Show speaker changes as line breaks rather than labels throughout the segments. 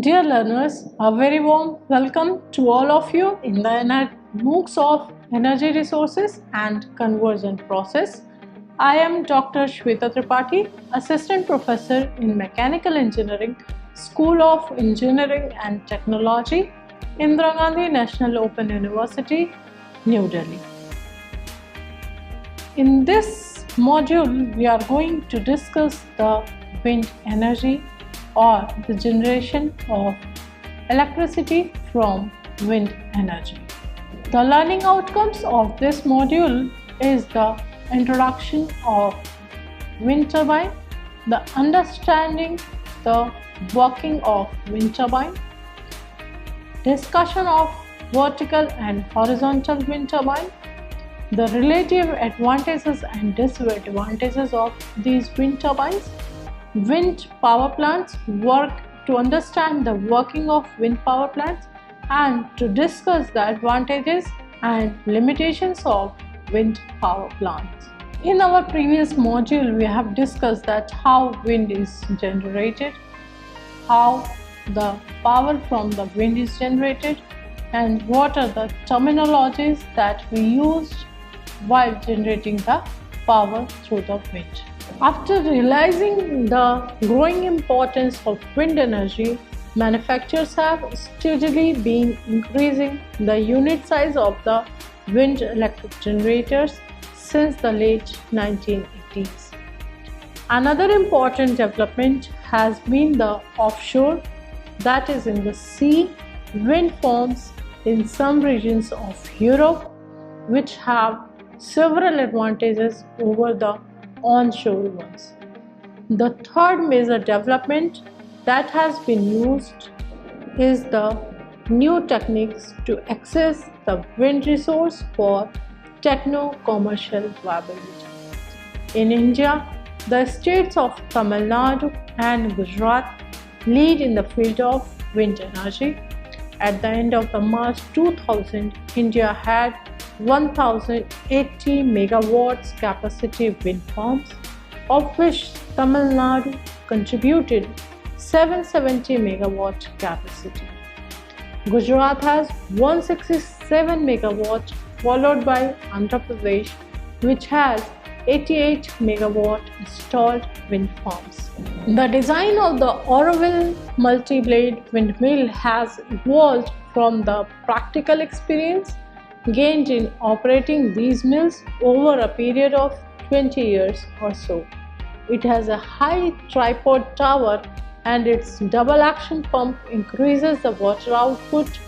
Dear learners, a very warm welcome to all of you in the MOOCs of Energy Resources and Conversion Process. I am Dr. Shweta Tripathi, Assistant Professor in Mechanical Engineering, School of Engineering and Technology, Indira Gandhi National Open University, New Delhi. In this module, we are going to discuss the wind energy or the generation of electricity from wind energy. The learning outcomes of this module is the introduction of wind turbine, the understanding the working of wind turbine, discussion of vertical and horizontal wind turbine, the relative advantages and disadvantages of these wind turbines, wind power plants, work to understand the working of wind power plants and to discuss the advantages and limitations of wind power plants. In our previous module, we have discussed that how wind is generated, how the power from the wind is generated, and what are the terminologies that we used while generating the power through the wind. After realizing the growing importance of wind energy, manufacturers have steadily been increasing the unit size of the wind electric generators since the late 1980s. Another important development has been the offshore, that is in the sea, wind farms in some regions of Europe, which have several advantages over the onshore ones. The third major development that has been used is the new techniques to access the wind resource for techno-commercial viability. In India, the states of Tamil Nadu and Gujarat lead in the field of wind energy. At the end of the March 2000, India had 1080 megawatts capacity wind farms, of which Tamil Nadu contributed 770 megawatt capacity. Gujarat has 167 megawatt, followed by Andhra Pradesh, which has 88 megawatt installed wind farms. The design of the Auroville multi-blade windmill has evolved from the practical experience gained in operating these mills over a period of 20 years or so. It has a high tripod tower and its double action pump increases the water output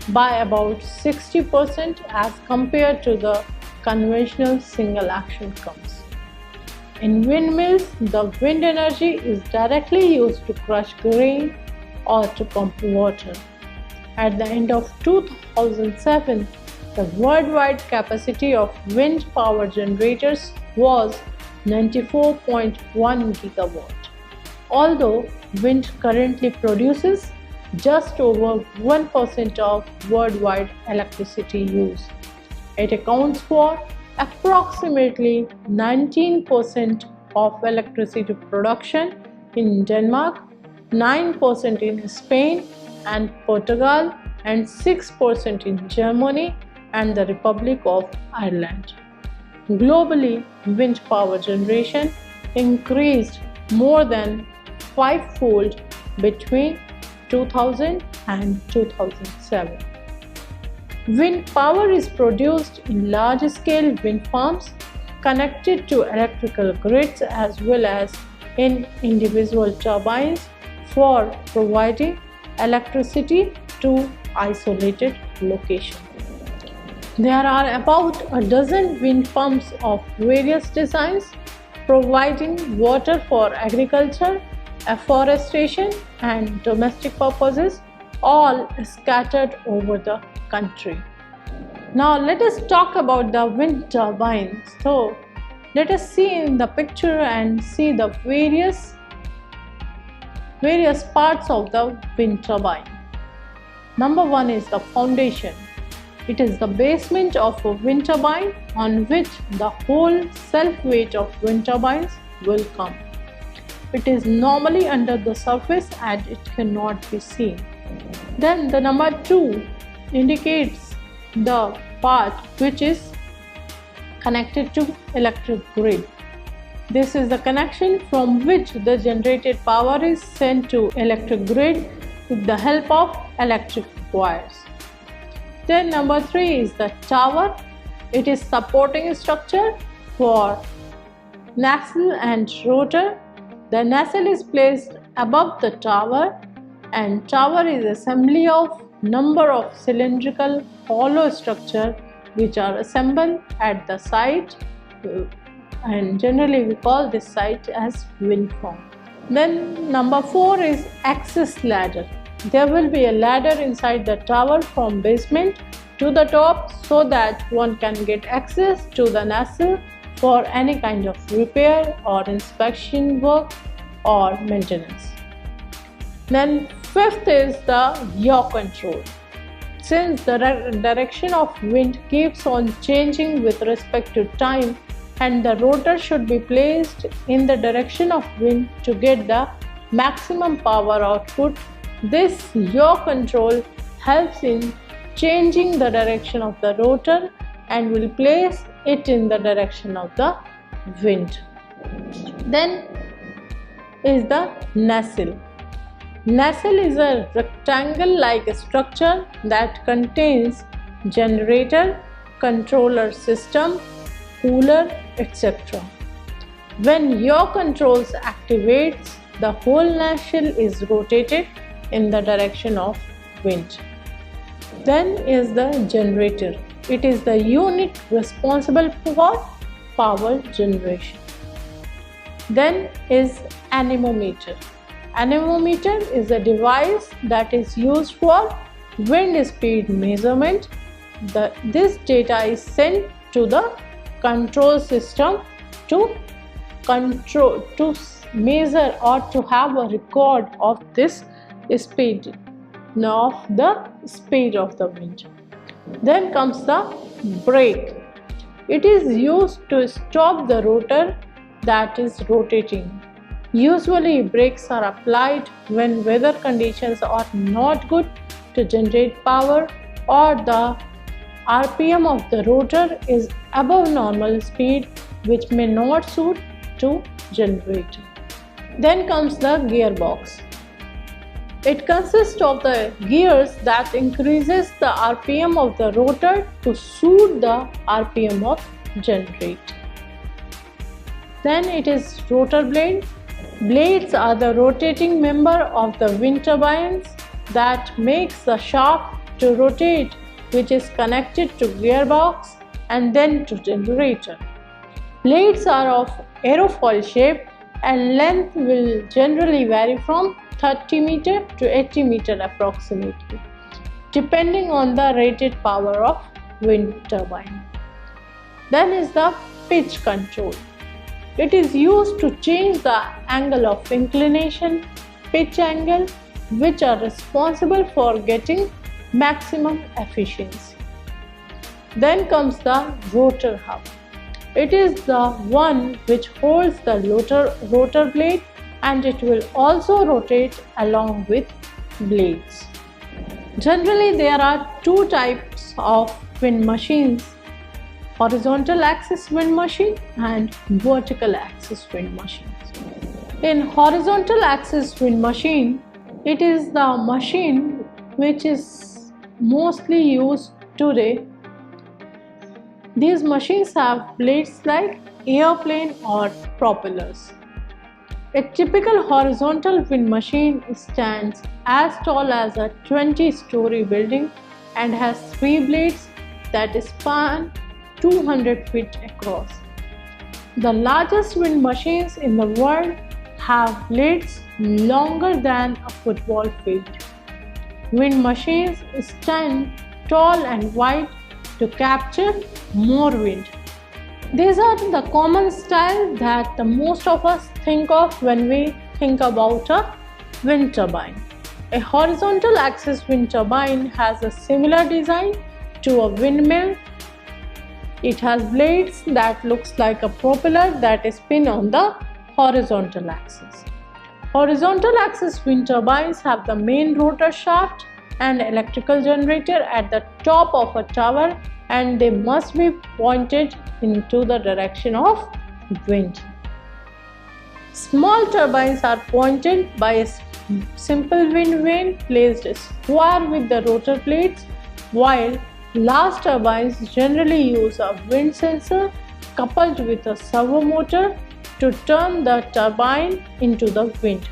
by about 60% as compared to the conventional single action pumps. In windmills, the wind energy is directly used to crush grain or to pump water. At the end of 2007, the worldwide capacity of wind power generators was 94.1 gigawatt. Although wind currently produces just over 1% of worldwide electricity use, it accounts for approximately 19% of electricity production in Denmark, 9% in Spain and Portugal, and 6% in Germany and the Republic of Ireland. Globally, wind power generation increased more than five-fold between 2000 and 2007. Wind power is produced in large-scale wind farms connected to electrical grids as well as in individual turbines for providing electricity to isolated locations. There are about a dozen wind pumps of various designs providing water for agriculture, afforestation and domestic purposes, all scattered over the country. Now let us talk about the wind turbine. So let us see in the picture and see the various parts of the wind turbine. Number one is the foundation. It is the basement of a wind turbine on which the whole self-weight of wind turbines will come. It is normally under the surface and it cannot be seen. Then the number 2 indicates the part which is connected to electric grid. This is the connection from which the generated power is sent to electric grid with the help of electric wires. Then number 3 is the tower. It is supporting structure for nacelle and rotor. The nacelle is placed above the tower, and tower is assembly of number of cylindrical hollow structure which are assembled at the site, and generally we call this site as wind farm. Then number 4 is access ladder. There will be a ladder inside the tower from basement to the top so that one can get access to the nacelle for any kind of repair or inspection work or maintenance. Then 5th is the yaw control. Since the direction of wind keeps on changing with respect to time, and the rotor should be placed in the direction of wind to get the maximum power output, this yaw control helps in changing the direction of the rotor and will place it in the direction of the wind. Then is the nacelle. Nacelle is a rectangle-like structure that contains generator, controller system, cooler, etc. When yaw controls activates, the whole nacelle is rotated in the direction of wind. Then is the generator. It is the unit responsible for power generation. Then is anemometer. Anemometer is a device that is used for wind speed measurement. This data is sent to the control system to measure or to have a record of this speed of the wind. Then comes the brake. It is used to stop the rotor that is rotating. Usually brakes are applied when weather conditions are not good to generate power, or the RPM of the rotor is above normal speed, which may not suit to generator. Then comes the gearbox. It consists of the gears that increases the RPM of the rotor to suit the RPM of generator. Then it is rotor blade. Blades are the rotating member of the wind turbines that makes the shaft to rotate, which is connected to gearbox and then to generator. Blades are of aerofoil shape and length will generally vary from 30 meter to 80 meter approximately, depending on the rated power of wind turbine. Then is the pitch control. It is used to change the angle of inclination, pitch angle, which are responsible for getting maximum efficiency. Then comes the rotor hub. It is the one which holds the rotor blade, and it will also rotate along with blades. Generally, there are two types of wind machines: horizontal axis wind machine and vertical axis wind machines. In horizontal axis wind machine, it is the machine which is mostly used today. These machines have blades like airplane or propellers. A typical horizontal wind machine stands as tall as a 20-story building and has 3 blades that span 200 feet across. The largest wind machines in the world have blades longer than a football field. Wind machines stand tall and wide to capture more wind. These are the common style that the most of us think of when we think about a wind turbine. A horizontal axis wind turbine has a similar design to a windmill. It has blades that looks like a propeller that is spin on the horizontal axis. Horizontal axis wind turbines have the main rotor shaft and electrical generator at the top of a tower, and they must be pointed into the direction of wind. Small turbines are pointed by a simple wind vane placed square with the rotor blades, while large turbines generally use a wind sensor coupled with a servo motor to turn the turbine into the wind.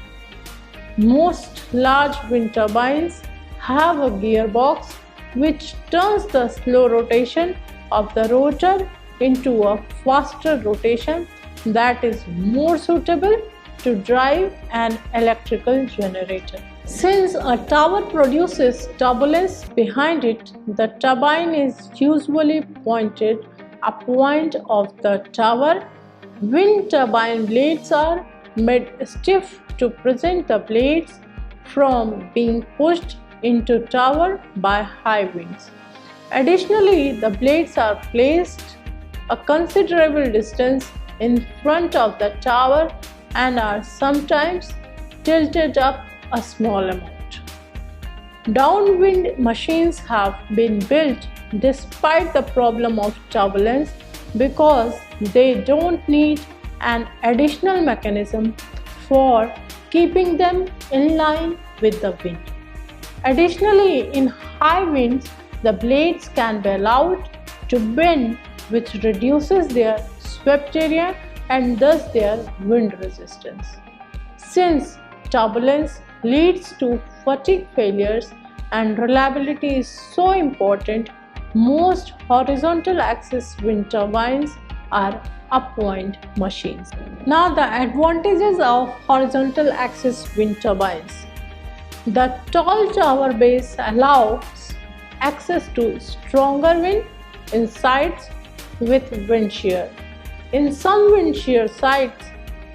Most large wind turbines have a gearbox which turns the slow rotation of the rotor into a faster rotation that is more suitable to drive an electrical generator. Since a tower produces turbulence behind it, the turbine is usually pointed upwind of the tower. Wind turbine blades are made stiff to prevent the blades from being pushed into tower by high winds. Additionally, the blades are placed a considerable distance in front of the tower and are sometimes tilted up a small amount. Downwind machines have been built despite the problem of turbulence because they don't need an additional mechanism for keeping them in line with the wind. Additionally, in high winds, the blades can be allowed to bend, which reduces their swept area and thus their wind resistance. Since turbulence leads to fatigue failures and reliability is so important, most horizontal axis wind turbines are upwind machines. Now the advantages of horizontal axis wind turbines. The tall tower base allows access to stronger wind in sites with wind shear. In some wind shear sites,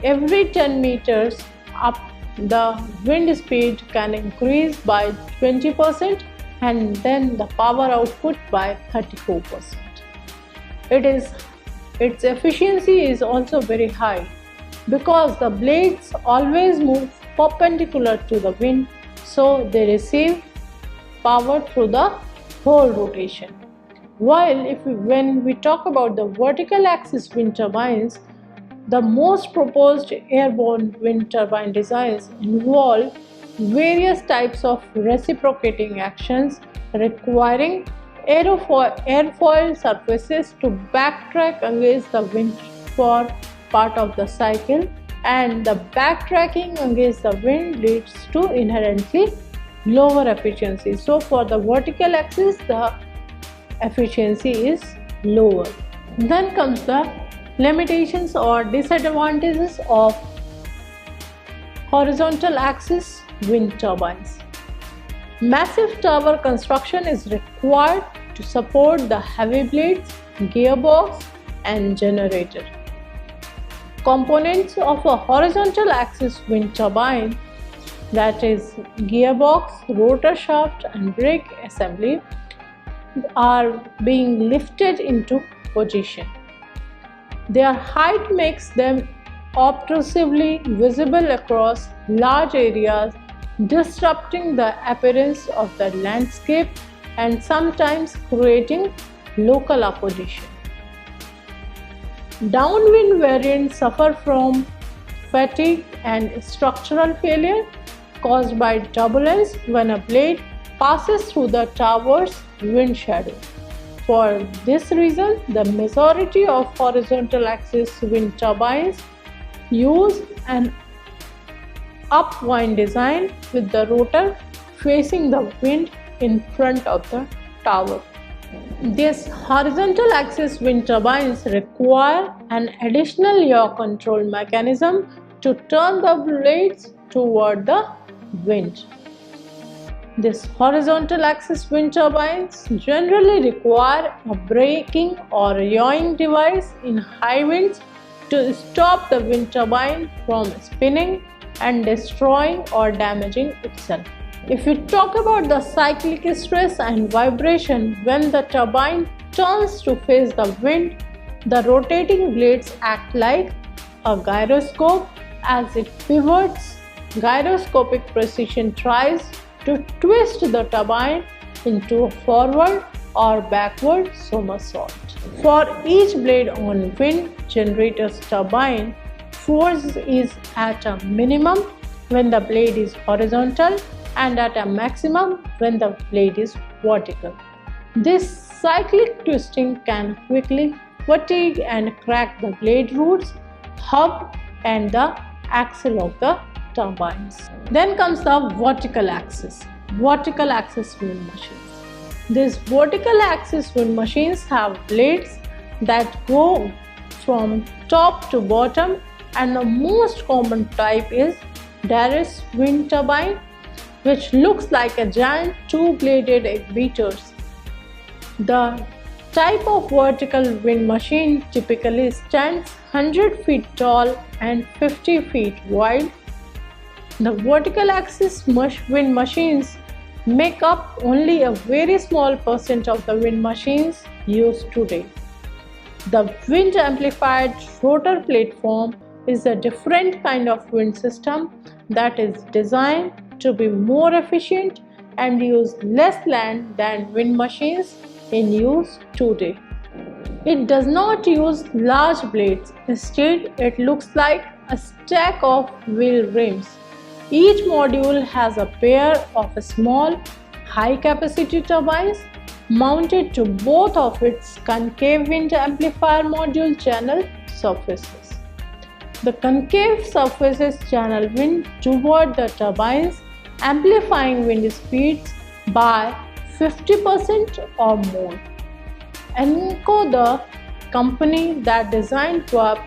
every 10 meters up the wind speed can increase by 20% and then the power output by 34%. Its efficiency is also very high because the blades always move perpendicular to the wind, so they receive power through the whole rotation. While when we talk about the vertical axis wind turbines, the most proposed airborne wind turbine designs involve various types of reciprocating actions requiring airfoil surfaces to backtrack against the wind for part of the cycle, and the backtracking against the wind leads to inherently lower efficiency. So for the vertical axis, the efficiency is lower. Then comes the limitations or disadvantages of horizontal axis wind turbines. Massive tower construction is required to support the heavy blades, gearbox and generator. Components of a horizontal axis wind turbine, that is gearbox, rotor shaft and brake assembly, are being lifted into position. Their height makes them obtrusively visible across large areas, disrupting the appearance of the landscape and sometimes creating local opposition. Downwind variants suffer from fatigue and structural failure caused by turbulence when a blade passes through the tower's wind shadow. For this reason, the majority of horizontal axis wind turbines use an upwind design with the rotor facing the wind in front of the tower. These horizontal axis wind turbines require an additional yaw control mechanism to turn the blades toward the wind. These horizontal axis wind turbines generally require a braking or yawing device in high winds to stop the wind turbine from spinning and destroying or damaging itself. If we talk about the cyclic stress and vibration, when the turbine turns to face the wind, the rotating blades act like a gyroscope as it pivots gyroscopic precision tries to twist the turbine into a forward or backward somersault. For each blade on wind generator's turbine, force is at a minimum when the blade is horizontal and at a maximum when the blade is vertical. This cyclic twisting can quickly fatigue and crack the blade roots, hub and the axle of the turbines. Then comes the vertical axis wind machines. These vertical axis wind machines have blades that go from top to bottom, and the most common type is Darrie's wind turbine, which looks like a giant two-bladed egg beaters. The type of vertical wind machine typically stands 100 feet tall and 50 feet wide. The vertical axis wind machines make up only a very small percent of the wind machines used today. The wind amplified rotor platform is a different kind of wind system that is designed to be more efficient and use less land than wind machines in use today. It does not use large blades. Instead, it looks like a stack of wheel rims. Each module has a pair of small, high-capacity turbines mounted to both of its concave wind amplifier module channel surfaces. The concave surfaces channel wind toward the turbines, amplifying wind speeds by 50% or more. Encco, the company that designed Twapp,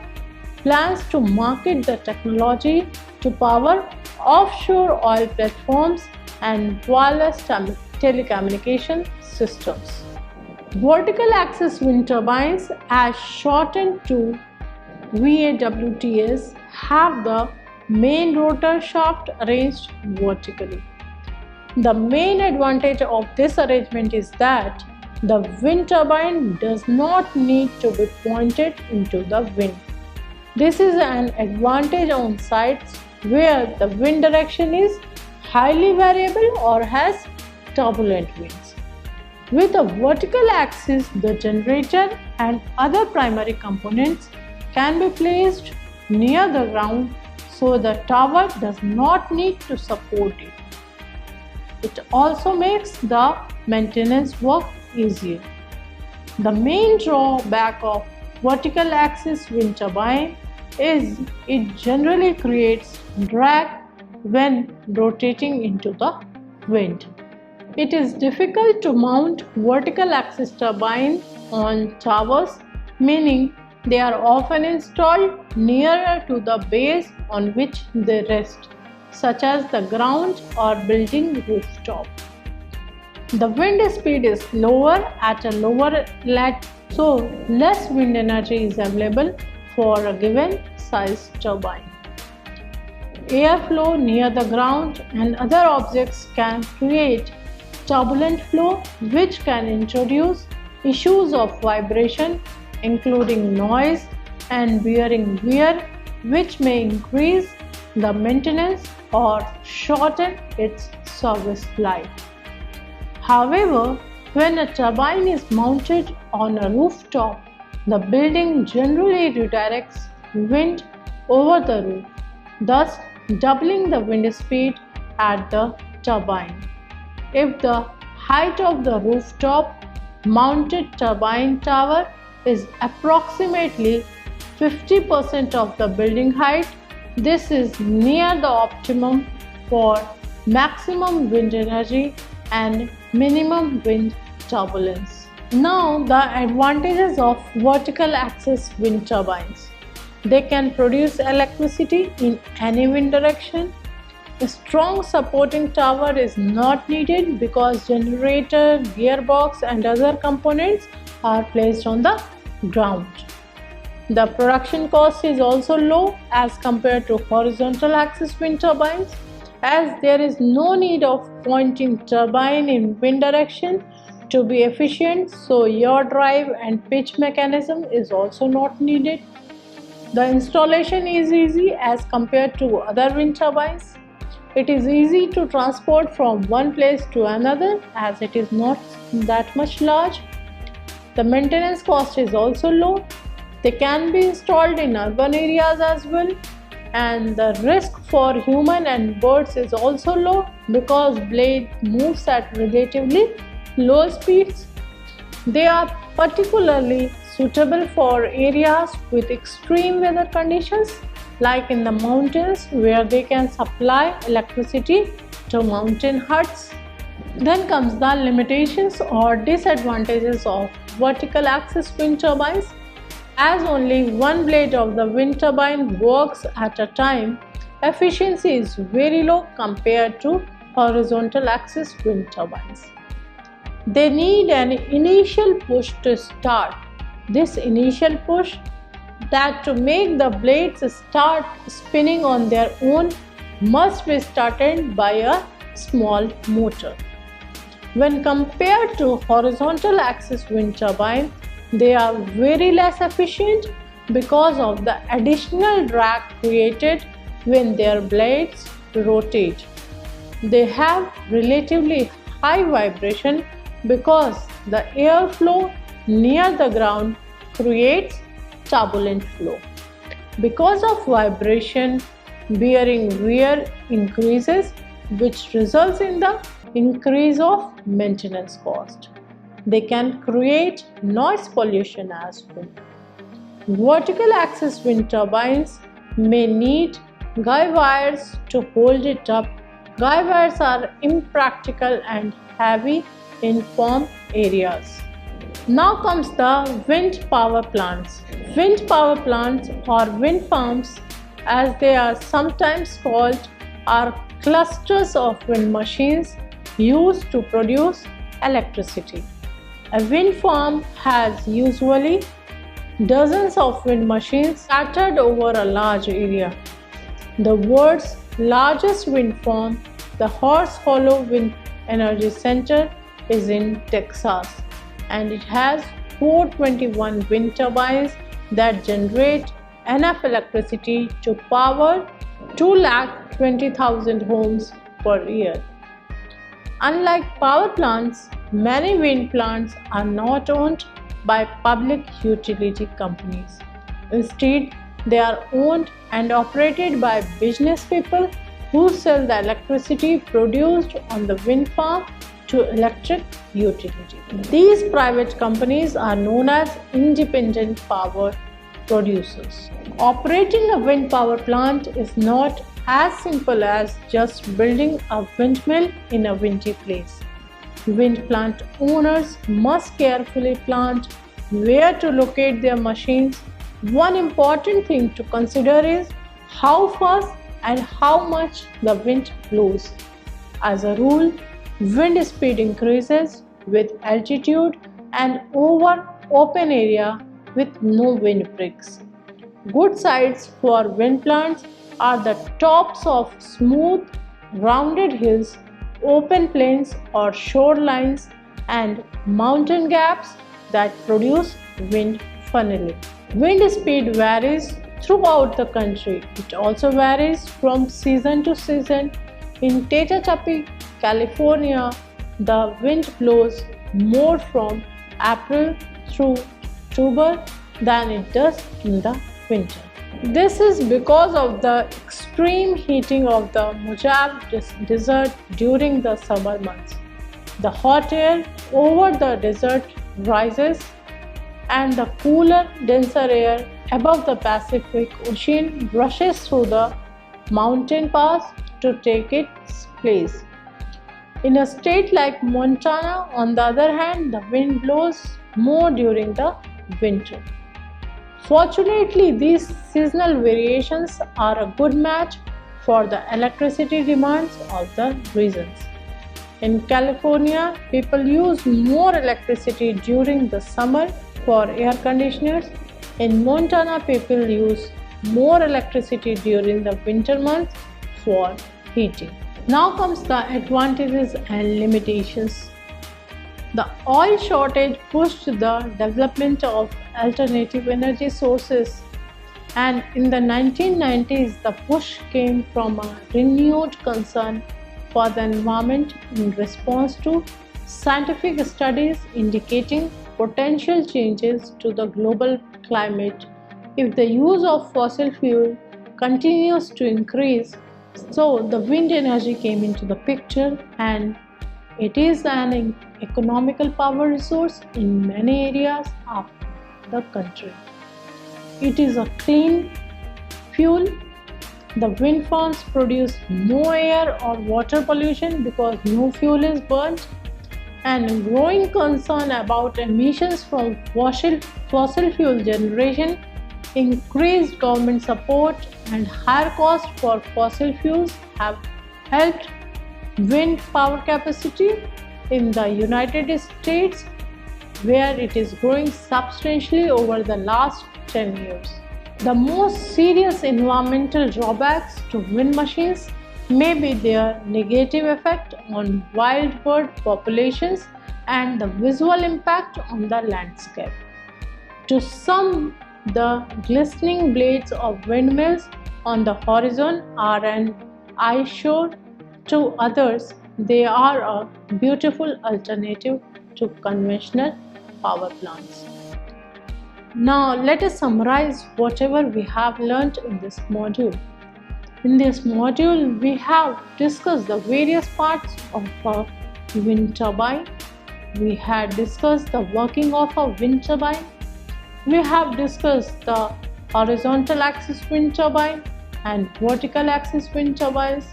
plans to market the technology to power offshore oil platforms and wireless telecommunication systems. Vertical axis wind turbines, as shortened to VAWTs, have the main rotor shaft arranged vertically. The main advantage of this arrangement is that the wind turbine does not need to be pointed into the wind. This is an advantage on sites where the wind direction is highly variable or has turbulent winds. With a vertical axis, the generator and other primary components can be placed near the ground so the tower does not need to support it. It also makes the maintenance work easier. The main drawback of vertical axis wind turbine is it generally creates drag when rotating into the wind. It is difficult to mount vertical axis turbine on towers, meaning they are often installed nearer to the base on which they rest, such as the ground or building rooftop. The wind speed is lower at a lower latitude, so less wind energy is available for a given size turbine. Airflow near the ground and other objects can create turbulent flow, which can introduce issues of vibration, including noise and bearing wear, which may increase the maintenance or shorten its service life. However, when a turbine is mounted on a rooftop, the building generally redirects wind over the roof, thus doubling the wind speed at the turbine. If the height of the rooftop mounted turbine tower is approximately 50% of the building height, this is near the optimum for maximum wind energy and minimum wind turbulence. Now, the advantages of vertical axis wind turbines. They can produce electricity in any wind direction. A strong supporting tower is not needed because generator, gearbox and other components are placed on the ground. The production cost is also low as compared to horizontal axis wind turbines, as there is no need of pointing turbine in wind direction to be efficient, so yaw drive and pitch mechanism is also not needed. The installation is easy as compared to other wind turbines. It is easy to transport from one place to another as it is not that much large. The maintenance cost is also low. They can be installed in urban areas as well, and the risk for human and birds is also low because blade moves at relatively low speeds. They are particularly suitable for areas with extreme weather conditions like in the mountains where they can supply electricity to mountain huts. Then comes the limitations or disadvantages of vertical axis wind turbines. As only one blade of the wind turbine works at a time, efficiency is very low compared to horizontal axis wind turbines. They need an initial push to start. This initial push that to make the blades start spinning on their own must be started by a small motor. When compared to horizontal axis wind turbine, they are very less efficient because of the additional drag created when their blades rotate. They have relatively high vibration because the airflow near the ground creates turbulent flow. Because of vibration, bearing wear increases, which results in the increase of maintenance cost. They can create noise pollution as well. Vertical axis wind turbines may need guy wires to hold it up. Guy wires are impractical and heavy in farm areas. Now comes the wind power plants. Wind power plants or wind farms, as they are sometimes called, are clusters of wind machines used to produce electricity. A wind farm has usually dozens of wind machines scattered over a large area. The world's largest wind farm, the Horse Hollow Wind Energy Center, is in Texas, and it has 421 wind turbines that generate enough electricity to power 220,000 homes per year. Unlike power plants, many wind plants are not owned by public utility companies. Instead, they are owned and operated by business people who sell the electricity produced on the wind farm to electric utility. These private companies are known as independent power producers. Operating a wind power plant is not as simple as just building a windmill in a windy place. Wind plant owners must carefully plan where to locate their machines. One important thing to consider is how fast and how much the wind blows. As a rule, wind speed increases with altitude and over open area with no windbreaks. Good sites for wind plants are the tops of smooth, rounded hills, open plains or shorelines, and mountain gaps that produce wind funneling. Wind speed varies throughout the country. It also varies from season to season. In Tehachapi, California, the wind blows more from April through October than it does in the winter. This is because of the extreme heating of the Mojave Desert during the summer months. The hot air over the desert rises and the cooler, denser air above the Pacific Ocean rushes through the mountain pass to take its place. In a state like Montana, on the other hand, the wind blows more during the winter. Fortunately, these seasonal variations are a good match for the electricity demands of the regions. In California, people use more electricity during the summer for air conditioners. In Montana, people use more electricity during the winter months for heating. Now comes the advantages and limitations. The oil shortage pushed the development of alternative energy sources. And in the 1990s, the push came from a renewed concern for the environment in response to scientific studies indicating potential changes to the global climate if the use of fossil fuel continues to increase. So the wind energy came into the picture, and it is an economical power resource in many areas of the country. It is a clean fuel. The wind farms produce no air or water pollution because no fuel is burnt, and growing concern about emissions from fossil fuel generation, increased government support, and higher cost for fossil fuels have helped wind power capacity in the United States, where it is growing substantially over the last 10 years. The most serious environmental drawbacks to wind machines may be their negative effect on wild bird populations and the visual impact on the landscape. To some, the glistening blades of windmills on the horizon are an eyesore. To others, they are a beautiful alternative to conventional power plants. Now, let us summarize whatever we have learned in this module. In this module, we have discussed the various parts of a wind turbine. We had discussed the working of a wind turbine. We have discussed the horizontal axis wind turbine and vertical axis wind turbines.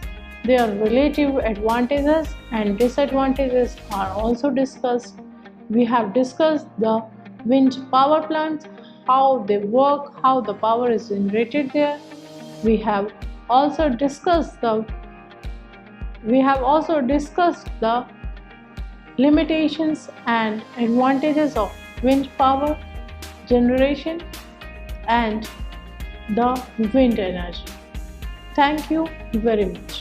Their relative advantages and disadvantages are also discussed. We have discussed the wind power plants, how they work, how the power is generated there. We have also discussed the limitations and advantages of wind power generation and the wind energy. Thank you very much.